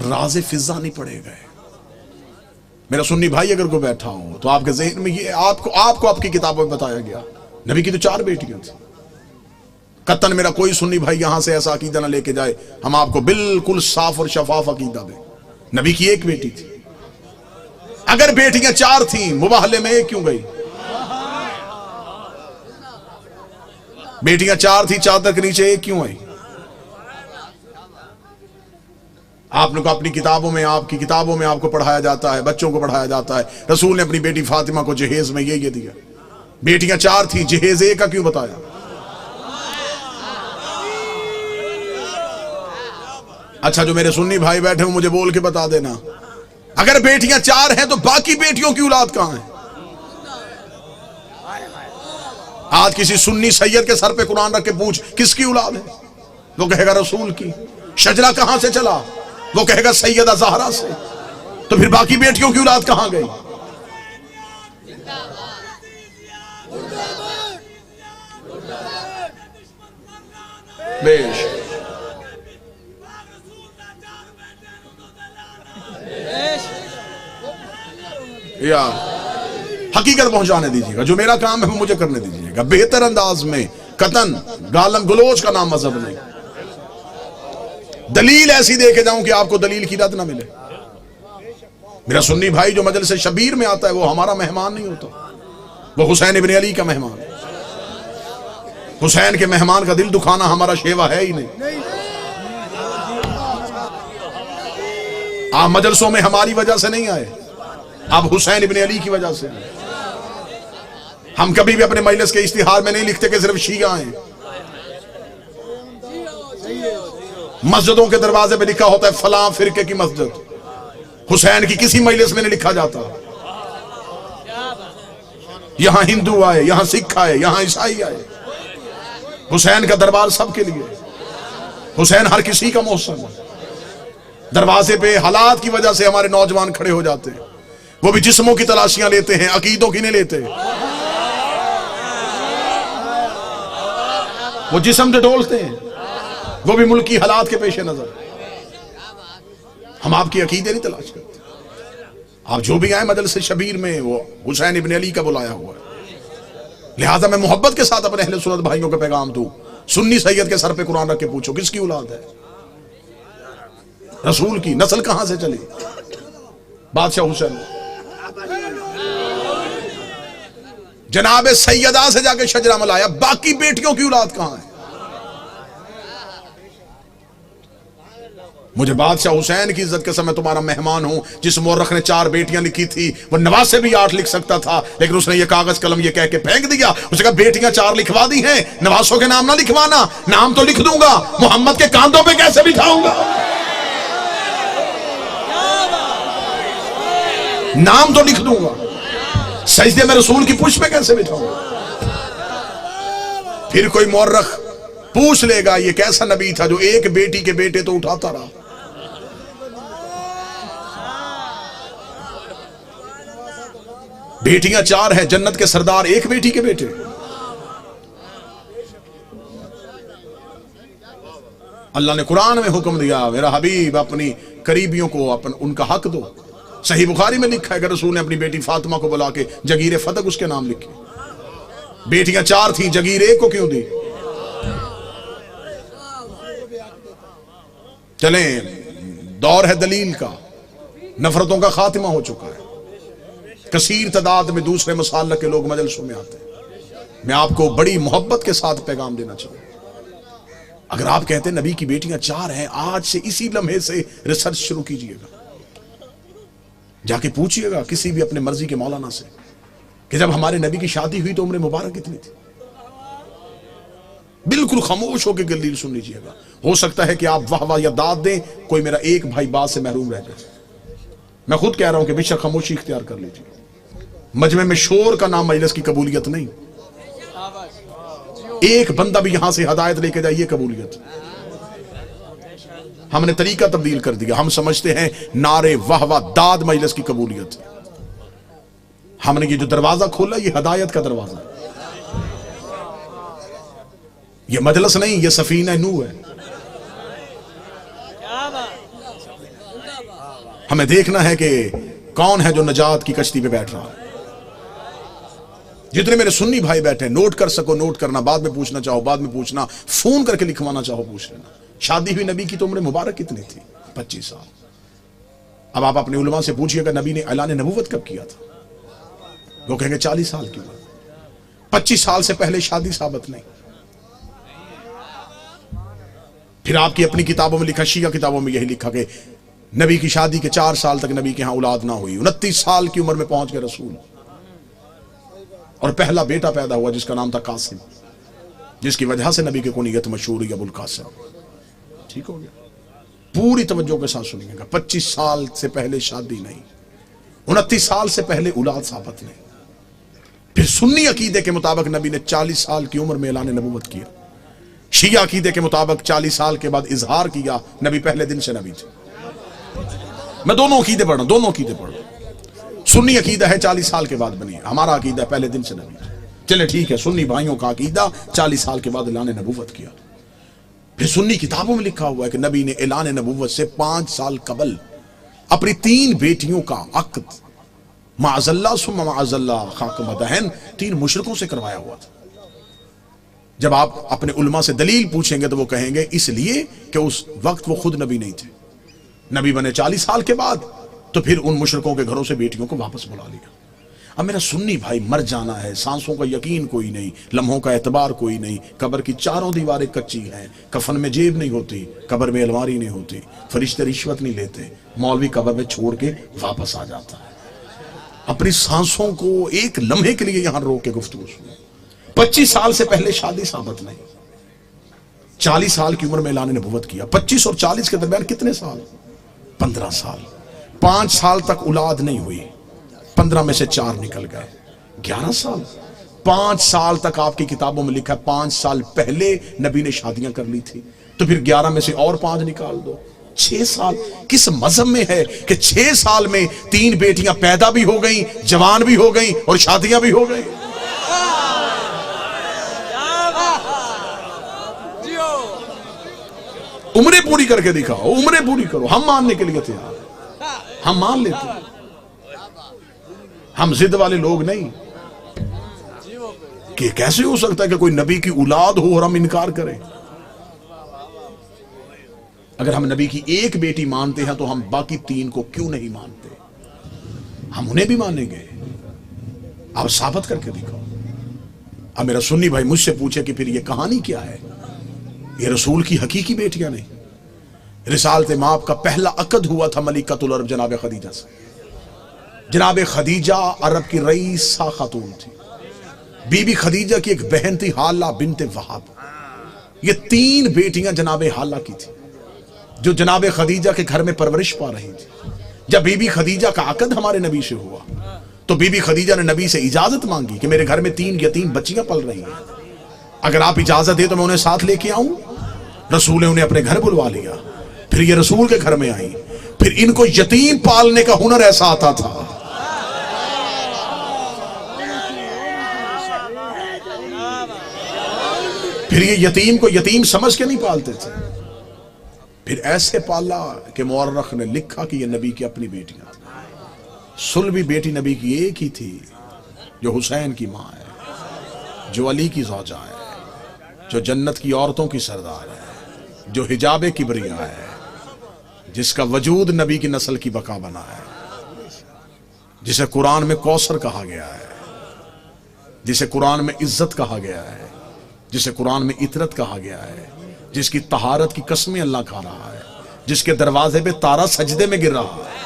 راز فضا نہیں پڑے گئے. میرا سنی بھائی اگر کوئی بیٹھا ہو تو آپ کے ذہن میں یہ آپ کو آپ کی کتابوں میں بتایا گیا نبی کی تو 4 بیٹیاں تھیں. قطن میرا کوئی سنی بھائی یہاں سے ایسا عقیدہ نہ لے کے جائے, ہم آپ کو بالکل صاف اور شفاف عقیدہ دیں. نبی کی 1 بیٹی تھی. اگر بیٹیاں 4 تھیں مباہلے میں 1 کیوں گئی؟ بیٹیاں 4 تھیں, چادر کے نیچے 1 کیوں آئی؟ آپ نے کو اپنی کتابوں میں, آپ کی کتابوں میں آپ کو پڑھایا جاتا ہے, بچوں کو پڑھایا جاتا ہے, رسول نے اپنی بیٹی فاطمہ کو جہیز میں یہ دیا. بیٹیاں 4 تھیں, جہیز 1 کا کیوں بتایا؟ اچھا جو میرے سنی بھائی بیٹھے ہوں مجھے بول کے بتا دینا, اگر بیٹیاں 4 ہیں تو باقی بیٹیوں کی اولاد کہاں ہے؟ آج کسی سنی سید کے سر پہ قرآن رکھ کے پوچھ کس کی اولاد ہے, وہ کہے گا رسول کی. شجرہ کہاں سے چلا؟ وہ کہے گا سیدہ زہرا سے. تو پھر باقی بیٹیوں کی اولاد کہاں گئی؟ بیش یا حقیقت پہنچانے دیجیے گا, جو میرا کام ہے وہ مجھے کرنے دیجیے گا بہتر انداز میں. قطن گالن گلوچ کا نام مذہب نہیں. دلیل ایسی دے کے جاؤں کہ آپ کو دلیل کی رد نہ ملے. میرا سنی بھائی جو مجلس شبیر میں آتا ہے وہ ہمارا مہمان نہیں ہوتا, وہ حسین ابن علی کا مہمان ہے. حسین کے مہمان کا دل دکھانا ہمارا شیوا ہے ہی نہیں. آپ مجلسوں میں ہماری وجہ سے نہیں آئے, آپ حسین ابن علی کی وجہ سے. ہم کبھی بھی اپنے مجلس کے اشتہار میں نہیں لکھتے کہ صرف شیعہ ہیں. مسجدوں کے دروازے پہ لکھا ہوتا ہے فلاں فرقے کی مسجد. حسین کی کسی مجلس میں نہیں لکھا جاتا یہاں ہندو آئے, یہاں سکھ آئے, یہاں عیسائی آئے. حسین کا دربار سب کے لیے. حسین ہر کسی کا محسن ہے. دروازے پہ حالات کی وجہ سے ہمارے نوجوان کھڑے ہو جاتے ہیں, وہ بھی جسموں کی تلاشیاں لیتے ہیں, عقیدوں کی نہیں لیتے. وہ جسم سے ڈولتے ہیں, وہ بھی ملکی حالات کے پیش نظر. ہم آپ کی عقیدے نہیں تلاش کرتے. آپ جو بھی آئیں مجلس شبیر میں وہ حسین ابن علی کا بلایا ہوا ہے. لہٰذا میں محبت کے ساتھ اپنے اہل سنت بھائیوں کا پیغام دوں, سنی سید کے سر پہ قرآن رکھ کے پوچھو کس کی اولاد ہے؟ رسول کی. نسل کہاں سے چلی؟ بادشاہ حسین. جناب سیدہ سے جا کے شجرہ ملایا, باقی بیٹیوں کی اولاد کہاں ہے؟ مجھے بادشاہ حسین کی عزت کے سمے تمہارا مہمان ہوں. جس مورخ نے 4 بیٹیاں لکھی تھی وہ نواسے بھی 8 لکھ سکتا تھا, لیکن اس نے یہ کاغذ قلم یہ کہہ کے پھینک دیا. اس نے کہا بیٹیاں 4 لکھوا دی ہیں, نواسوں کے نام نہ لکھوانا. نام تو لکھ دوں گا, محمد کے کاندھوں پہ کیسے بٹھاؤں گا؟ نام تو لکھ دوں گا, سجدے میں رسول کی پشت پہ کیسے بٹھاؤں گا؟ پھر کوئی مورخ پوچھ لے گا یہ کیسا نبی تھا جو 1 بیٹی کے بیٹے تو اٹھاتا رہا. بیٹیاں 4 ہیں, جنت کے سردار 1 بیٹی کے بیٹے. اللہ نے قرآن میں حکم دیا میرا حبیب اپنی قریبیوں کو ان کا حق دو. صحیح بخاری میں لکھا ہے کہ رسول نے اپنی بیٹی فاطمہ کو بلا کے جگیر فتق اس کے نام لکھی. بیٹیاں 4 تھیں, جگیر 1 کو کیوں دی؟ چلیں, دور ہے دلیل کا, نفرتوں کا خاتمہ ہو چکا ہے. کثیر تعداد میں دوسرے مسالک کے لوگ مجلسوں میں آتے ہیں. میں آپ کو بڑی محبت کے ساتھ پیغام دینا چاہوں. اگر آپ کہتے ہیں نبی کی بیٹیاں 4 ہیں, آج سے اسی لمحے سے ریسرچ شروع کیجئے گا. جا کے پوچھئے گا کسی بھی اپنے مرضی کے مولانا سے کہ جب ہمارے نبی کی شادی ہوئی تو عمر مبارک کتنی تھی. بالکل خاموش ہو کے دلیل سن لیجئے گا. ہو سکتا ہے کہ آپ واہ واہ یا داد دیں, کوئی میرا 1 بھائی بات سے محروم رہ جائے. میں خود کہہ رہا ہوں کہ بے شک خاموشی اختیار کر لیجئے. مجمع میں شور کا نام مجلس کی قبولیت نہیں. ایک بندہ بھی یہاں سے ہدایت لے کے جائے یہ قبولیت. ہم نے طریقہ تبدیل کر دیا. ہم سمجھتے ہیں نعرے واہ واہ داد مجلس کی قبولیت. ہم نے یہ جو دروازہ کھولا یہ ہدایت کا دروازہ. یہ مجلس نہیں, یہ سفینہ نوح ہے. ہمیں دیکھنا ہے کہ کون ہے جو نجات کی کشتی پہ بیٹھ رہا ہے. جتنے میرے سنی بھائی بیٹھے ہیں، نوٹ کر سکو نوٹ کرنا، بعد میں پوچھنا چاہو بعد میں پوچھنا، فون کر کے لکھوانا چاہو پوچھ لینا. شادی ہوئی نبی کی تو عمر مبارک کتنی تھی؟ 25 سال. اب آپ اپنے علماء سے پوچھئے کہ نبی نے اعلان نبوت کب کیا تھا؟ وہ کہیں گے 40 سال کی عمر. 25 سال سے پہلے شادی ثابت نہیں. پھر آپ کی اپنی کتابوں میں لکھا، شیعہ کتابوں میں یہی لکھا کہ نبی کی شادی کے 4 سال تک نبی کے ہاں اولاد نہ ہوئی. 29 سال کی عمر میں پہنچ گئے رسول، اور پہلا بیٹا پیدا ہوا جس کا نام تھا قاسم، جس کی وجہ سے نبی کی کنیت مشہور ہوئی ابو القاسم. ٹھیک ہو گیا؟ پوری توجہ کے ساتھ سنیے گا. 25 سال سے پہلے شادی نہیں، 29 سال سے پہلے اولاد ثابت نہیں. پھر سنی عقیدے کے مطابق نبی نے 40 سال کی عمر میں اعلان نبوت کیا. شیعہ عقیدے کے مطابق 40 سال کے بعد اظہار کیا. نبی پہلے دن سے نبی تھے. میں دونوں عقیدے پڑھ رہا ہوں، دونوں عقیدے پڑھ رہا ہوں. سنی عقیدہ ہے 40 سال کے بعد بنی ہے، ہمارا عقیدہ ہے پہلے دن سے نبی. چلے ٹھیک ہے، سنی بھائیوں کا عقیدہ 40 سال کے بعد اعلان نبوت کیا. پھر سنی کتابوں میں لکھا ہوا ہے کہ نبی نے اعلان نبوت سے 5 سال قبل اپنی 3 بیٹیوں کا عقد معاذ اللہ ثم معاذ اللہ خاک مدہن 3 مشرکوں سے کروایا ہوا تھا. جب آپ اپنے علماء سے دلیل پوچھیں گے تو وہ کہیں گے اس لیے کہ اس وقت وہ خود نبی نہیں تھے. نبی بنے 40 سال کے بعد، تو پھر ان مشرکوں کے گھروں سے بیٹیوں کو واپس بلا لیا. اب میرا سنی بھائی، مر جانا ہے، سانسوں کا یقین کوئی نہیں، لمحوں کا اعتبار کوئی نہیں، قبر کی 4 دیواریں کچی ہیں، کفن میں جیب نہیں ہوتی، قبر میں الماری نہیں ہوتی، فرشتے رشوت نہیں لیتے، مولوی قبر میں چھوڑ کے واپس آ جاتا ہے. اپنی سانسوں کو ایک لمحے کے لیے یہاں روک کے گفتگو سنو. 25 سال سے پہلے شادی ثابت نہیں، 40 سال کی عمر میں اعلان نبوت کیا. 25 اور 40 کے درمیان کتنے سال؟ 15 سال. 5 سال تک اولاد نہیں ہوئی، 15 میں سے 4 نکل گئے، 11 سال. 5 سال تک آپ کی کتابوں میں لکھا ہے 5 سال پہلے نبی نے شادیاں کر لی تھی، تو پھر 11 میں سے اور 5 نکال دو، 6 سال. کس مذہب میں ہے کہ 6 سال میں 3 بیٹیاں پیدا بھی ہو گئیں، جوان بھی ہو گئیں اور شادیاں بھی ہو گئیں؟ عمریں پوری کر کے دکھاؤ، عمریں پوری کرو، ہم ماننے کے لیے تیار، ہم مان لیتے ہیں. ہم ضد والے لوگ نہیں کہ کیسے ہو سکتا ہے کہ کوئی نبی کی اولاد ہو اور ہم انکار کریں. اگر ہم نبی کی ایک بیٹی مانتے ہیں تو ہم باقی 3 کو کیوں نہیں مانتے؟ ہم انہیں بھی مانیں گے. آپ ثابت کر کے دکھاؤ. اب میرا سنی بھائی مجھ سے پوچھے کہ پھر یہ کہانی کیا ہے؟ یہ رسول کی حقیقی بیٹیاں نہیں. رسالت مآب کا پہلا عقد ہوا تھا ملکۃ العرب جناب خدیجہ سے. جناب خدیجہ عرب کی رئیسہ خاتون تھی. بی بی خدیجہ کی ایک بہن تھی حالہ بنت وہب. یہ 3 بیٹیاں جناب حالہ کی تھی جو جناب خدیجہ کے گھر میں پرورش پا رہی تھی. جب بی بی خدیجہ کا عقد ہمارے نبی سے ہوا تو بی بی خدیجہ نے نبی سے اجازت مانگی کہ میرے گھر میں 3 یتیم بچیاں پل رہی ہیں، اگر آپ اجازت دے تو میں انہیں ساتھ لے کے آؤں. رسول نے انہیں اپنے گھر بلوا لیا. پھر یہ رسول کے گھر میں آئی. پھر ان کو یتیم پالنے کا ہنر ایسا آتا تھا. پھر یہ یتیم کو یتیم سمجھ کے نہیں پالتے تھے، پھر ایسے پالا کہ مورخ نے لکھا کہ یہ نبی کی اپنی بیٹیاں تھیں. سلبی بیٹی نبی کی ایک ہی تھی جو حسین کی ماں ہے، جو علی کی زوجہ ہے، جو جنت کی عورتوں کی سردار ہے، جو حجاب کبریا ہے، جس کا وجود نبی کی نسل کی بقا بنا ہے، جسے قرآن میں کوثر کہا گیا ہے، جسے قرآن میں عزت کہا گیا ہے، جسے قرآن میں عطرت کہا گیا ہے، جس کی طہارت کی قسمیں اللہ کھا رہا ہے، جس کے دروازے پہ تارا سجدے میں گر رہا ہے.